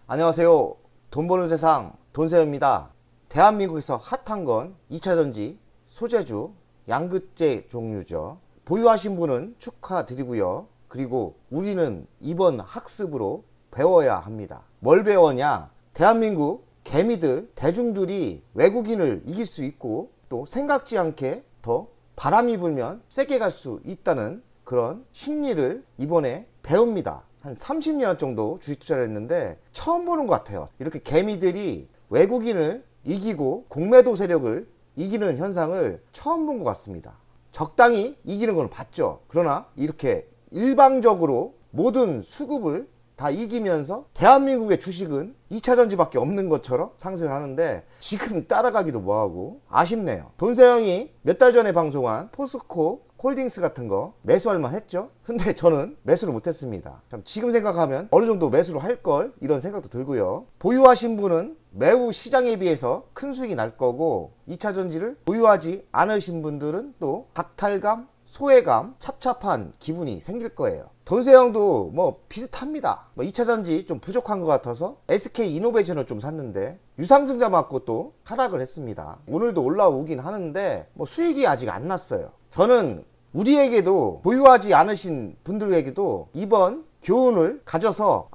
안녕하세요. 돈 버는 세상 돈세어입니다. 대한민국에서 핫한 건 2차전지, 소재주, 양극재 종류죠. 보유하신 분은 축하드리고요. 그리고 우리는 이번 학습으로 배워야 합니다. 뭘 배워냐? 대한민국 개미들, 대중들이 외국인을 이길 수 있고 또 생각지 않게 더 바람이 불면 세게 갈 수 있다는 그런 심리를 이번에 배웁니다. 한 30년 정도 주식 투자를 했는데 처음 보는 것 같아요. 이렇게 개미들이 외국인을 이기고 공매도 세력을 이기는 현상을 처음 본 것 같습니다. 적당히 이기는 건 봤죠. 그러나 이렇게 일방적으로 모든 수급을 다 이기면서 대한민국의 주식은 2차전지밖에 없는 것처럼 상승을 하는데 지금 따라가기도 뭐하고 아쉽네요. 돈세영이 몇 달 전에 방송한 포스코 홀딩스 같은 거 매수할 만 했죠. 근데 저는 매수를 못했습니다. 지금 생각하면 어느 정도 매수를 할 걸 이런 생각도 들고요. 보유하신 분은 매우 시장에 비해서 큰 수익이 날 거고 2차전지를 보유하지 않으신 분들은 또 박탈감, 소외감, 찹찹한 기분이 생길 거예요. 돈세영도 뭐 비슷합니다. 2차전지 좀 부족한 것 같아서 SK이노베이션을 좀 샀는데 유상증자 맞고 또 하락을 했습니다. 오늘도 올라오긴 하는데 뭐 수익이 아직 안 났어요. 저는 우리에게도 보유하지 않으신 분들에게도 이번 교훈을 가져서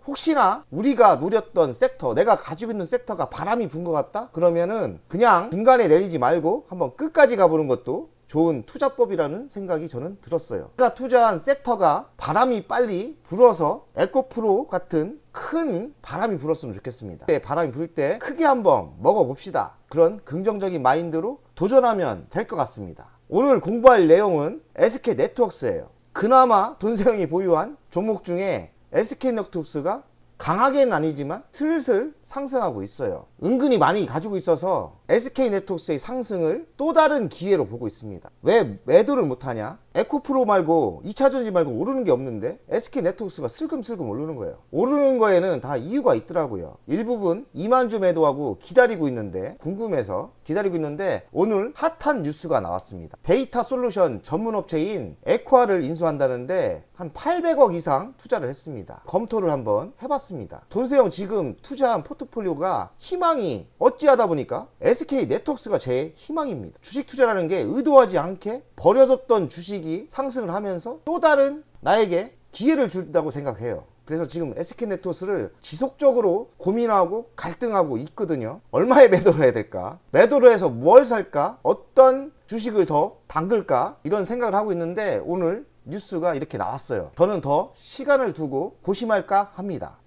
혹시나 우리가 노렸던 섹터, 내가 가지고 있는 섹터가 바람이 분 것 같다? 그러면은 그냥 중간에 내리지 말고 한번 끝까지 가보는 것도 좋은 투자법이라는 생각이 저는 들었어요. 제가 투자한 섹터가 바람이 빨리 불어서 에코프로 같은 큰 바람이 불었으면 좋겠습니다. 바람이 불 때 크게 한번 먹어봅시다. 그런 긍정적인 마인드로 도전하면 될 것 같습니다. 오늘 공부할 내용은 SK네트워크스예요. 그나마 돈세영이 보유한 종목 중에 SK네트워크스가 강하게는 아니지만 슬슬 상승하고 있어요. 은근히 많이 가지고 있어서 SK네트워크스의 상승을 또 다른 기회로 보고 있습니다. 왜 매도를 못하냐? 에코프로 말고 2차전지 말고 오르는 게 없는데 SK네트워크스가 슬금슬금 오르는 거예요. 오르는 거에는 다 이유가 있더라고요. 일부분 2만주 매도하고 기다리고 있는데 궁금해서 기다리고 있는데 오늘 핫한 뉴스가 나왔습니다. 데이터 솔루션 전문업체인 에코아를 인수한다는데 한 800억 이상 투자를 했습니다. 검토를 한번 해봤습니다. 돈세영 지금 투자한 포트폴리오가 희망이 어찌하다 보니까 SK네트워크스가 제 희망입니다. 주식 투자라는 게 의도하지 않게 버려뒀던 주식이 상승을 하면서 또 다른 나에게 기회를 준다고 생각해요. 그래서 지금 SK네트워크스를 지속적으로 고민하고 갈등하고 있거든요. 얼마에 매도를 해야 될까? 매도를 해서 뭘 살까? 어떤 주식을 더 담글까? 이런 생각을 하고 있는데 오늘 뉴스가 이렇게 나왔어요. 저는 더 시간을 두고 고심할까 합니다.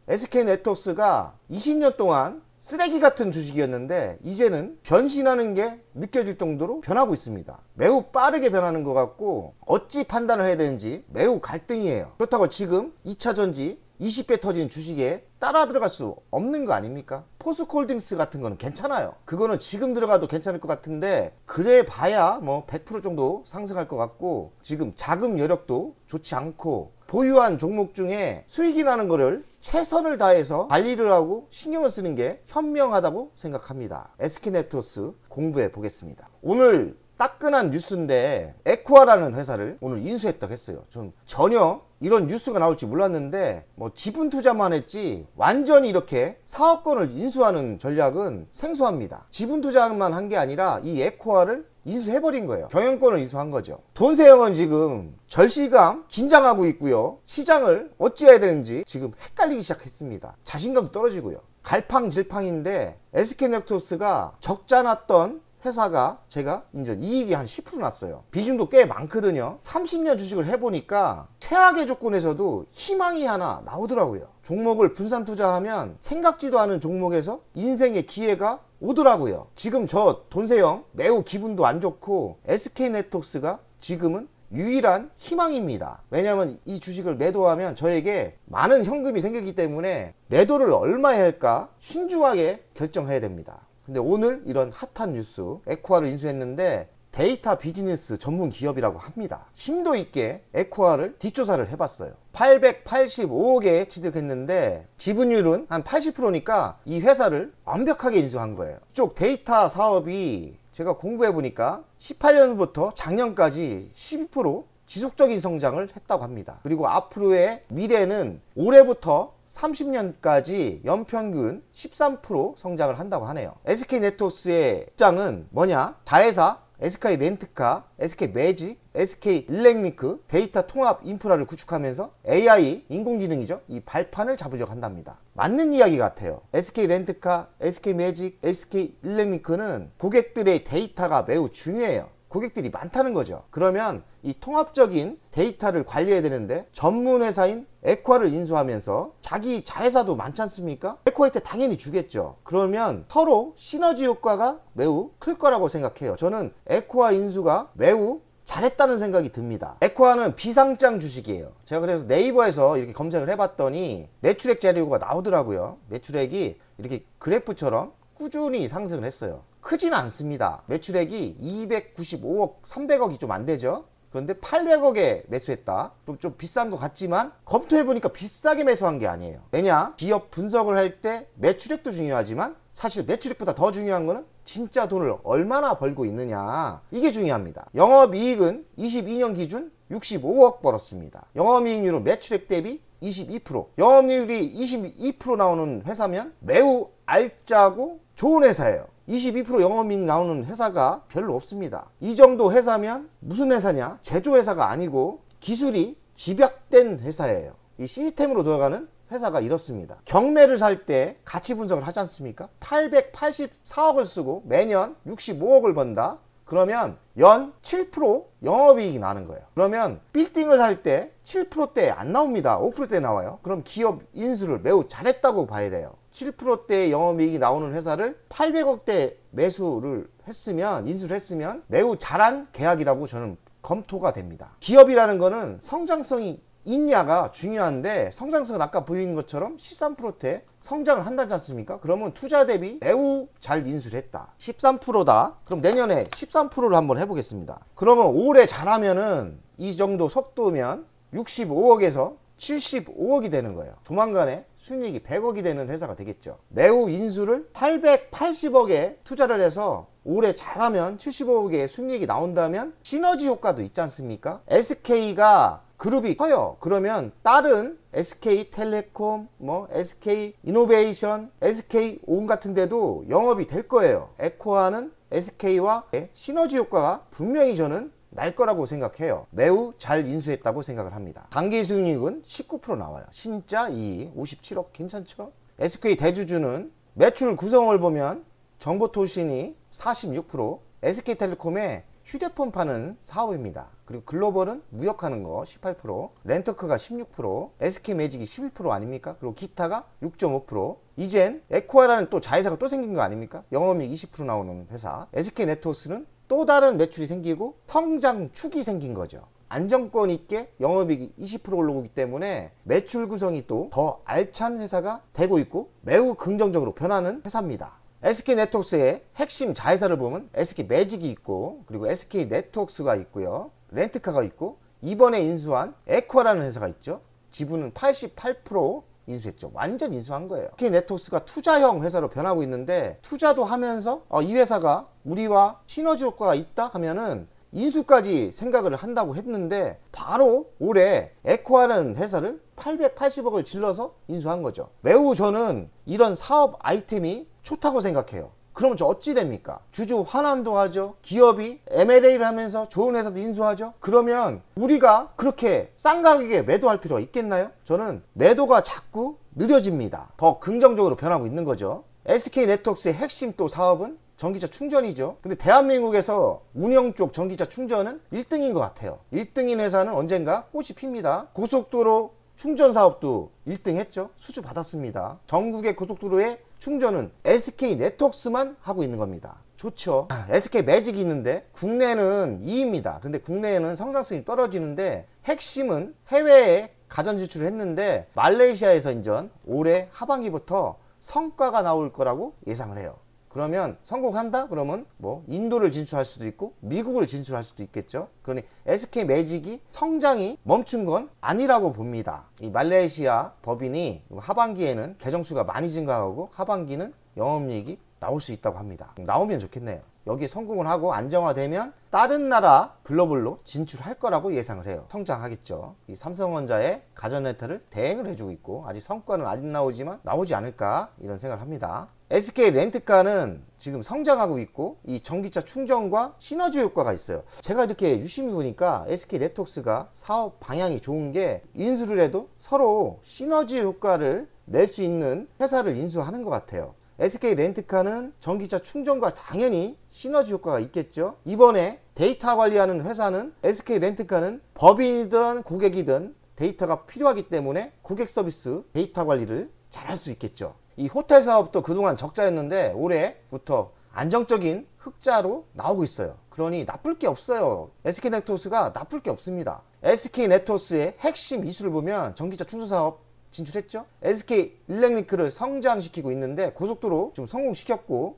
SK네트워크스가 20년 동안 쓰레기 같은 주식이었는데 이제는 변신하는 게 느껴질 정도로 변하고 있습니다. 매우 빠르게 변하는 것 같고 어찌 판단을 해야 되는지 매우 갈등이에요. 그렇다고 지금 2차전지 20배 터진 주식에 따라 들어갈 수 없는 거 아닙니까? 포스코홀딩스 같은 거는 괜찮아요. 그거는 지금 들어가도 괜찮을 것 같은데 그래 봐야 뭐 100% 정도 상승할 것 같고 지금 자금 여력도 좋지 않고 보유한 종목 중에 수익이 나는 거를 최선을 다해서 관리를 하고 신경을 쓰는 게 현명하다고 생각합니다. SK네트워크스 공부해 보겠습니다. 오늘 따끈한 뉴스인데 에코아라는 회사를 오늘 인수했다고 했어요. 전 전혀 이런 뉴스가 나올지 몰랐는데 뭐 지분 투자만 했지 완전히 이렇게 사업권을 인수하는 전략은 생소합니다. 지분 투자만 한 게 아니라 이 에코아를 인수해버린 거예요. 경영권을 인수한 거죠. 돈세영은 지금 절실감 긴장하고 있고요. 시장을 어찌해야 되는지 지금 헷갈리기 시작했습니다. 자신감도 떨어지고요. 갈팡질팡인데 SK네트워크스가 적자 났던 회사가 제가 이제 이익이 한 10% 났어요. 비중도 꽤 많거든요. 30년 주식을 해보니까 최악의 조건에서도 희망이 하나 나오더라고요. 종목을 분산 투자하면 생각지도 않은 종목에서 인생의 기회가 오더라고요. 지금 저 돈세영 매우 기분도 안 좋고 SK네트워크스가 지금은 유일한 희망입니다. 왜냐하면 이 주식을 매도하면 저에게 많은 현금이 생기기 때문에 매도를 얼마에 할까 신중하게 결정해야 됩니다. 근데 오늘 이런 핫한 뉴스 에코아를 인수했는데 데이터 비즈니스 전문 기업이라고 합니다. 심도 있게 에코아를 뒷조사를 해봤어요. 885억에 취득했는데 지분율은 한 80%니까 이 회사를 완벽하게 인수한 거예요. 이쪽 데이터 사업이 제가 공부해보니까 18년부터 작년까지 12% 지속적인 성장을 했다고 합니다. 그리고 앞으로의 미래는 올해부터 30년까지 연평균 13% 성장을 한다고 하네요. SK네트워크스의 입장은 뭐냐? 자회사 SK 렌트카, SK 매직, SK 일렉링크 데이터 통합 인프라를 구축하면서 AI, 인공지능이죠. 이 발판을 잡으려고 한답니다. 맞는 이야기 같아요. SK 렌트카, SK 매직, SK 일렉링크는 고객들의 데이터가 매우 중요해요. 고객들이 많다는 거죠. 그러면 이 통합적인 데이터를 관리해야 되는데 전문 회사인 에코아를 인수하면서 자기 자회사도 많지 않습니까? 에코아한테 당연히 주겠죠. 그러면 서로 시너지 효과가 매우 클 거라고 생각해요. 저는 에코아 인수가 매우 잘했다는 생각이 듭니다. 에코아는 비상장 주식이에요. 제가 그래서 네이버에서 이렇게 검색을 해봤더니 매출액 자료가 나오더라고요. 매출액이 이렇게 그래프처럼 꾸준히 상승을 했어요. 크진 않습니다. 매출액이 295억, 300억이 좀 안 되죠. 그런데 800억에 매수했다. 좀 비싼 것 같지만 검토해보니까 비싸게 매수한 게 아니에요. 왜냐? 기업 분석을 할 때 매출액도 중요하지만 사실 매출액보다 더 중요한 거는 진짜 돈을 얼마나 벌고 있느냐, 이게 중요합니다. 영업이익은 22년 기준 65억 벌었습니다. 영업이익률은 매출액 대비 22%. 영업이익률이 22% 나오는 회사면 매우 알짜고 좋은 회사예요. 22% 영업이익 나오는 회사가 별로 없습니다. 이 정도 회사면 무슨 회사냐? 제조회사가 아니고 기술이 집약된 회사예요. 이 시스템으로 돌아가는 회사가 이렇습니다. 경매를 살 때 가치 분석을 하지 않습니까? 884억을 쓰고 매년 65억을 번다. 그러면 연 7% 영업이익이 나는 거예요. 그러면 빌딩을 살 때 7%대 안 나옵니다. 5%대 나와요. 그럼 기업 인수를 매우 잘했다고 봐야 돼요. 7%대 영업이익이 나오는 회사를 800억대 매수를 했으면, 인수를 했으면 매우 잘한 계약이라고 저는 검토가 됩니다. 기업이라는 거는 성장성이 있냐가 중요한데 성장성은 아까 보인 것처럼 13%대 성장을 한다지 않습니까? 그러면 투자 대비 매우 잘 인수를 했다. 13%다. 그럼 내년에 13%를 한번 해보겠습니다. 그러면 올해 잘하면은 이 정도 속도면 65억에서 75억이 되는 거예요. 조만간에 순이익이 100억이 되는 회사가 되겠죠. 매우 인수를 880억에 투자를 해서 올해 잘하면 75억의 순이익이 나온다면 시너지 효과도 있지 않습니까? SK가 그룹이 커요. 그러면 다른 SK텔레콤, SK이노베이션, SK온 같은 데도 영업이 될 거예요. 에코아는 SK와 시너지 효과가 분명히 저는 날 거라고 생각해요. 매우 잘 인수했다고 생각을 합니다. 당기순이익은 19% 나와요. 진짜 이익 57억 괜찮죠? SK 대주주는 매출 구성을 보면 정보통신이 46%, SK텔레콤의 휴대폰 파는 사업입니다. 그리고 글로벌은 무역하는 거 18%, 렌터카가 16%, SK매직이 11% 아닙니까? 그리고 기타가 6.5%. 이젠 에코아라는 또 자회사가 또 생긴 거 아닙니까? 영업이익 20% 나오는 회사. SK네트워크스는 또 다른 매출이 생기고 성장축이 생긴 거죠. 안정권 있게 영업이익이 20% 올라오기 때문에 매출 구성이 또 더 알찬 회사가 되고 있고 매우 긍정적으로 변하는 회사입니다. SK네트워크스의 핵심 자회사를 보면 SK매직이 있고, 그리고 SK네트워크스가 있고요, 렌트카가 있고, 이번에 인수한 에코아라는 회사가 있죠. 지분은 88% 인수했죠. 완전 인수한 거예요. SK네트워크스가 투자형 회사로 변하고 있는데 투자도 하면서 이 회사가 우리와 시너지 효과가 있다 하면은 인수까지 생각을 한다고 했는데 바로 올해 에코아라는 회사를 880억을 질러서 인수한 거죠. 매우 저는 이런 사업 아이템이 좋다고 생각해요. 그러면 저 어찌 됩니까? 주주 환원도 하죠. 기업이 M&A를 하면서 좋은 회사도 인수하죠. 그러면 우리가 그렇게 싼 가격에 매도할 필요가 있겠나요? 저는 매도가 자꾸 느려집니다. 더 긍정적으로 변하고 있는 거죠. SK네트워크스의 핵심 또 사업은 전기차 충전이죠. 근데 대한민국에서 운영 쪽 전기차 충전은 1등인 것 같아요. 1등인 회사는 언젠가 꽃이 핍니다. 고속도로 충전 사업도 1등 했죠. 수주 받았습니다. 전국의 고속도로의 충전은 SK네트워크스만 하고 있는 겁니다. 좋죠. SK매직이 있는데 국내는 2위입니다. 근데 국내에는 성장성이 떨어지는데 핵심은 해외에 가전 지출을 했는데 말레이시아에서 인전 올해 하반기부터 성과가 나올 거라고 예상을 해요. 그러면 성공한다? 그러면 인도를 진출할 수도 있고 미국을 진출할 수도 있겠죠. 그러니 SK매직이 성장이 멈춘 건 아니라고 봅니다. 이 말레이시아 법인이 하반기에는 계정수가 많이 증가하고 하반기는 영업이익이 나올 수 있다고 합니다. 나오면 좋겠네요. 여기에 성공을 하고 안정화되면 다른 나라 글로벌로 진출할 거라고 예상을 해요. 성장하겠죠. 이 삼성전자의 가전렌탈을 대행을 해주고 있고 아직 성과는 안 나오지만 나오지 않을까 이런 생각을 합니다. SK 렌트카는 지금 성장하고 있고 이 전기차 충전과 시너지 효과가 있어요. 제가 이렇게 유심히 보니까 SK 네트워크스가 사업 방향이 좋은 게 인수를 해도 서로 시너지 효과를 낼 수 있는 회사를 인수하는 것 같아요. SK 렌트카는 전기차 충전과 당연히 시너지 효과가 있겠죠. 이번에 데이터 관리하는 회사는 SK 렌트카는 법인이든 고객이든 데이터가 필요하기 때문에 고객 서비스 데이터 관리를 잘 할 수 있겠죠. 이 호텔 사업도 그동안 적자였는데 올해부터 안정적인 흑자로 나오고 있어요. 그러니 나쁠 게 없어요. SK 네트워크스가 나쁠 게 없습니다. SK 네트워크스의 핵심 이슈를 보면 전기차 충전 사업 진출했죠. SK 일렉리크를 성장시키고 있는데 고속도로 지금 성공시켰고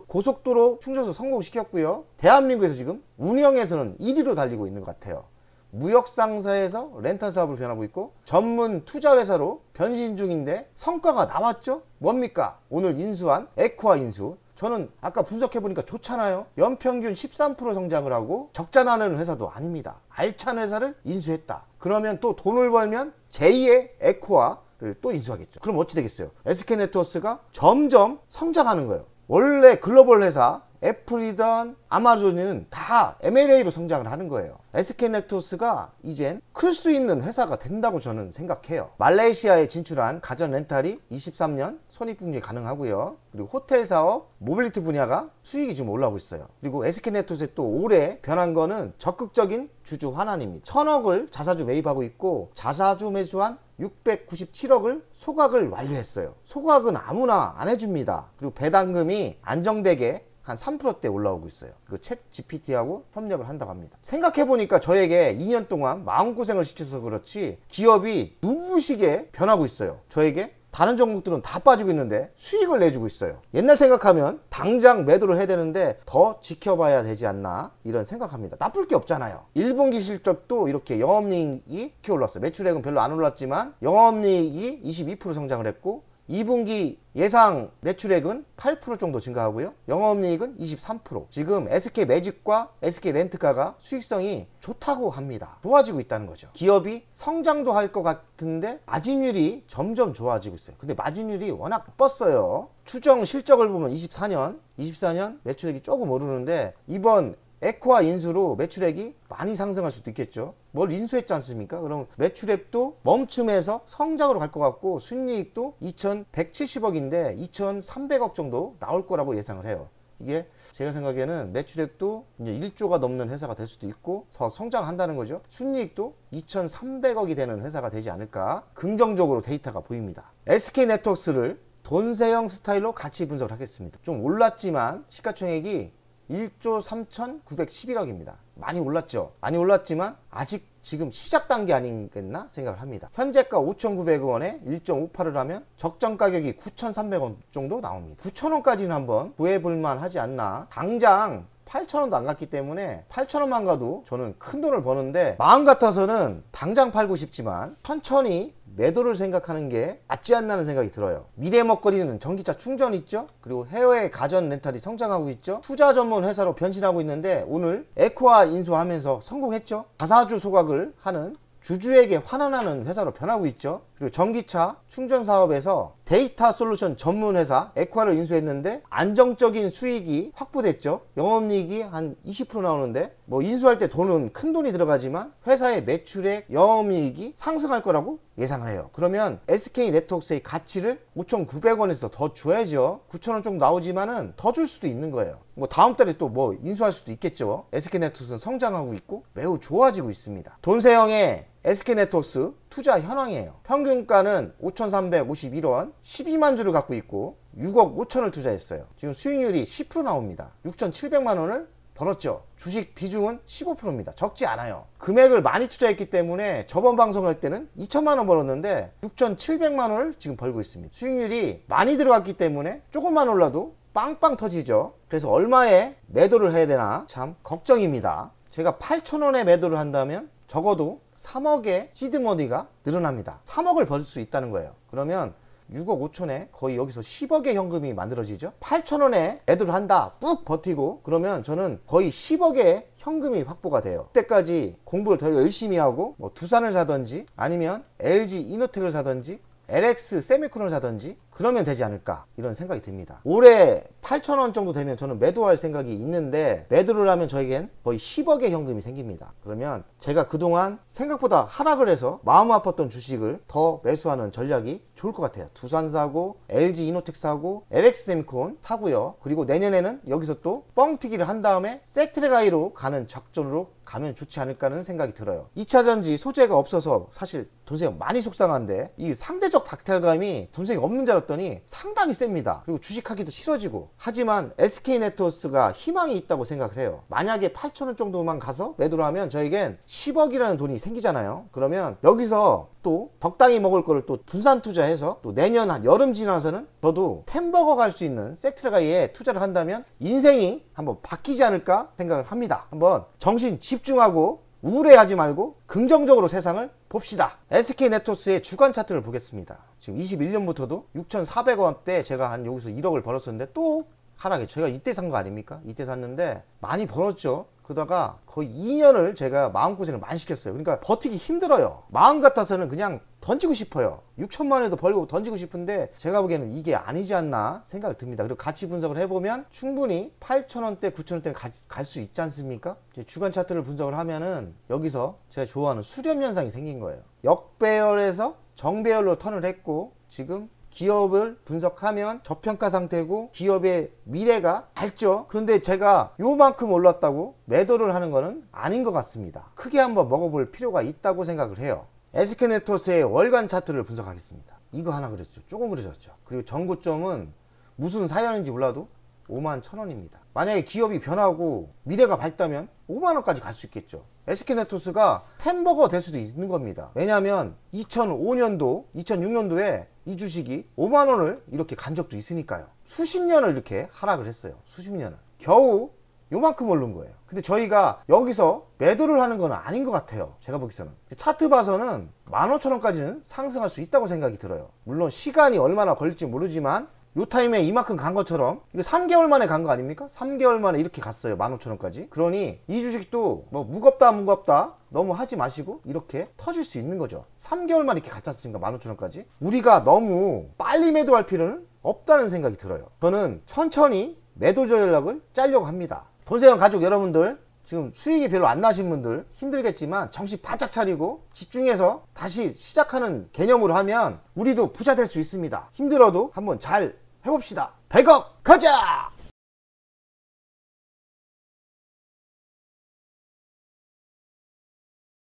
고속도로 충전소 성공시켰고요. 대한민국에서 지금 운영에서는 1위로 달리고 있는 것 같아요. 무역상사에서 렌탈 사업을 변하고 있고 전문 투자회사로 변신 중인데 성과가 나왔죠. 뭡니까? 오늘 인수한 에코아 인수. 저는 아까 분석해보니까 좋잖아요. 연평균 13% 성장을 하고 적자 나는 회사도 아닙니다. 알찬 회사를 인수했다. 그러면 또 돈을 벌면 제2의 에코아를 또 인수하겠죠. 그럼 어찌 되겠어요? SK네트워크스가 점점 성장하는 거예요. 원래 글로벌 회사 애플이든 아마존은 다 M&A로 성장을 하는 거예요. SK네트워크스가 이젠 클 수 있는 회사가 된다고 저는 생각해요. 말레이시아에 진출한 가전 렌탈이 23년 손익분기 가능하고요. 그리고 호텔 사업, 모빌리티 분야가 수익이 좀 올라오고 있어요. 그리고 SK네트워크스에 또 올해 변한 거는 적극적인 주주 환원입니다. 1000억을 자사주 매입하고 있고 자사주 매수한 697억을 소각을 완료했어요. 소각은 아무나 안 해줍니다. 그리고 배당금이 안정되게 한 3%대 올라오고 있어요. 그리고 챗 GPT하고 협력을 한다고 합니다. 생각해보니까 저에게 2년 동안 마음고생을 시켜서 그렇지 기업이 눈부시게 변하고 있어요. 저에게 다른 종목들은 다 빠지고 있는데 수익을 내주고 있어요. 옛날 생각하면 당장 매도를 해야 되는데 더 지켜봐야 되지 않나 이런 생각합니다. 나쁠 게 없잖아요. 1분기 실적도 이렇게 영업이익이 이렇게 올랐어요. 매출액은 별로 안 올랐지만 영업이익이 22% 성장을 했고 2분기 예상 매출액은 8% 정도 증가하고요. 영업이익은 23%. 지금 SK 매직과 SK 렌트카가 수익성이 좋다고 합니다. 좋아지고 있다는 거죠. 기업이 성장도 할 것 같은데 마진율이 점점 좋아지고 있어요. 근데 마진율이 워낙 뻗어요. 추정 실적을 보면 24년 매출액이 조금 오르는데 이번 에코아 인수로 매출액이 많이 상승할 수도 있겠죠. 뭘 인수했지 않습니까? 그럼 매출액도 멈춤해서 성장으로 갈 것 같고 순이익도 2170억인데 2300억 정도 나올 거라고 예상을 해요. 이게 제가 생각에는 매출액도 이제 1조가 넘는 회사가 될 수도 있고 더 성장한다는 거죠. 순이익도 2300억이 되는 회사가 되지 않을까 긍정적으로 데이터가 보입니다. SK네트워크스를 돈세형 스타일로 같이 분석을 하겠습니다. 좀 올랐지만 시가총액이 1조 3911억입니다. 많이 올랐죠. 많이 올랐지만 아직 지금 시작 단계 아니겠나 생각을 합니다. 현재가 5,900원에 1.58을 하면 적정 가격이 9,300원 정도 나옵니다. 9,000원까지는 한번 구해볼만 하지 않나. 당장 8,000원도 안 갔기 때문에 8,000원만 가도 저는 큰 돈을 버는데 마음 같아서는 당장 팔고 싶지만 천천히 매도를 생각하는 게 맞지 않나는 생각이 들어요. 미래 먹거리는 전기차 충전 있죠. 그리고 해외 가전 렌탈이 성장하고 있죠. 투자 전문 회사로 변신하고 있는데 오늘 에코아 인수하면서 성공했죠. 자사주 소각을 하는 주주에게 환원하는 회사로 변하고 있죠. 그리고 전기차 충전 사업에서 데이터 솔루션 전문 회사 에코아를 인수했는데 안정적인 수익이 확보됐죠. 영업이익이 한 20% 나오는데 뭐 인수할 때 돈은 큰 돈이 들어가지만 회사의 매출액 영업이익이 상승할 거라고 예상을 해요. 그러면 SK 네트워크스의 가치를 5,900원에서 더 줘야죠. 9,000원 정도 나오지만은 더 줄 수도 있는 거예요. 뭐 다음 달에 또 뭐 인수할 수도 있겠죠. SK 네트워크스는 성장하고 있고 매우 좋아지고 있습니다. 돈세형의 SK네트워크스 투자 현황이에요. 평균가는 5,351원 12만 주를 갖고 있고 6억 5천을 투자했어요. 지금 수익률이 10% 나옵니다. 6,700만 원을 벌었죠. 주식 비중은 15%입니다. 적지 않아요. 금액을 많이 투자했기 때문에 저번 방송할 때는 2천만 원 벌었는데 6,700만 원을 지금 벌고 있습니다. 수익률이 많이 들어갔기 때문에 조금만 올라도 빵빵 터지죠. 그래서 얼마에 매도를 해야 되나 참 걱정입니다. 제가 8,000원에 매도를 한다면 적어도 3억의 시드머니가 늘어납니다. 3억을 벌 수 있다는 거예요. 그러면 6억 5천에 거의 여기서 10억의 현금이 만들어지죠. 8천원에 매도를 한다 꾹 버티고 그러면 저는 거의 10억의 현금이 확보가 돼요. 그때까지 공부를 더 열심히 하고 뭐 두산을 사든지 아니면 LG 이노텍을 사든지 LX 세미콘을 사든지 그러면 되지 않을까 이런 생각이 듭니다. 올해 8천원 정도 되면 저는 매도할 생각이 있는데 매도를 하면 저에겐 거의 10억의 현금이 생깁니다. 그러면 제가 그동안 생각보다 하락을 해서 마음 아팠던 주식을 더 매수하는 전략이 좋을 것 같아요. 두산 사고 LG 이노텍 사고 LX 세미콘 사고요. 그리고 내년에는 여기서 또 뻥튀기를 한 다음에 섹트레가이로 가는 작전으로 가면 좋지 않을까 하는 생각이 들어요. 2차전지 소재가 없어서 사실 돈생이 많이 속상한데 이 상대적 박탈감이 돈생이 없는 줄 알았더니 상당히 셉니다. 그리고 주식하기도 싫어지고 하지만 SK네트워크가 희망이 있다고 생각을 해요. 만약에 8천원 정도만 가서 매도를 하면 저에겐 10억이라는 돈이 생기잖아요. 그러면 여기서 또 적당히 먹을 거를 또 분산 투자해서 또 내년 한 여름 지나서는 저도 템버거 갈 수 있는 섹트레가이에 투자를 한다면 인생이 한번 바뀌지 않을까 생각을 합니다. 한번 정신 집중하고 우울해하지 말고 긍정적으로 세상을 봅시다. SK네트워크의 주간 차트를 보겠습니다. 지금 21년부터도 6,400원대 제가 한 여기서 1억을 벌었었는데 또 하락해. 제가 이때 산 거 아닙니까? 이때 샀는데 많이 벌었죠. 그러다가 거의 2년을 제가 마음고생을 많이 시켰어요. 그러니까 버티기 힘들어요. 마음 같아서는 그냥 던지고 싶어요. 6천만 원도 벌고 던지고 싶은데 제가 보기에는 이게 아니지 않나 생각이 듭니다. 그리고 가치 분석을 해보면 충분히 8천원대 9천원대는 갈 수 있지 않습니까? 주간 차트를 분석을 하면은 여기서 제가 좋아하는 수렴 현상이 생긴 거예요. 역배열에서 정배열로 턴을 했고 지금 기업을 분석하면 저평가 상태고 기업의 미래가 밝죠. 그런데 제가 요만큼 올랐다고 매도를 하는 거는 아닌 것 같습니다. 크게 한번 먹어볼 필요가 있다고 생각을 해요. SK네트워크의 월간 차트를 분석하겠습니다. 이거 하나 그랬죠. 조금 그려졌죠. 그리고 전고점은 무슨 사연인지 몰라도 51,000원입니다. 만약에 기업이 변하고 미래가 밝다면 5만원까지 갈 수 있겠죠. SK네트워크가 템버거 될 수도 있는 겁니다. 왜냐하면 2005년도 2006년도에 이 주식이 5만원을 이렇게 간 적도 있으니까요. 수십 년을 이렇게 하락을 했어요. 수십 년을 겨우 요만큼 오른 거예요. 근데 저희가 여기서 매도를 하는 건 아닌 것 같아요. 제가 보기에는 차트 봐서는 15,000원까지는 상승할 수 있다고 생각이 들어요. 물론 시간이 얼마나 걸릴지 모르지만 요 타임에 이만큼 간 것처럼 이거 3개월 만에 간 거 아닙니까? 3개월 만에 이렇게 갔어요. 15,000원까지. 그러니 이 주식도 뭐 무겁다 너무 하지 마시고 이렇게 터질 수 있는 거죠. 3개월 만에 이렇게 갔지 않습니까? 15,000원까지. 우리가 너무 빨리 매도할 필요는 없다는 생각이 들어요. 저는 천천히 매도 전략을 짜려고 합니다. 돈세원 가족 여러분들, 지금 수익이 별로 안 나신 분들 힘들겠지만 정신 바짝 차리고 집중해서 다시 시작하는 개념으로 하면 우리도 부자 될 수 있습니다. 힘들어도 한번 잘 해봅시다. 100억 가자!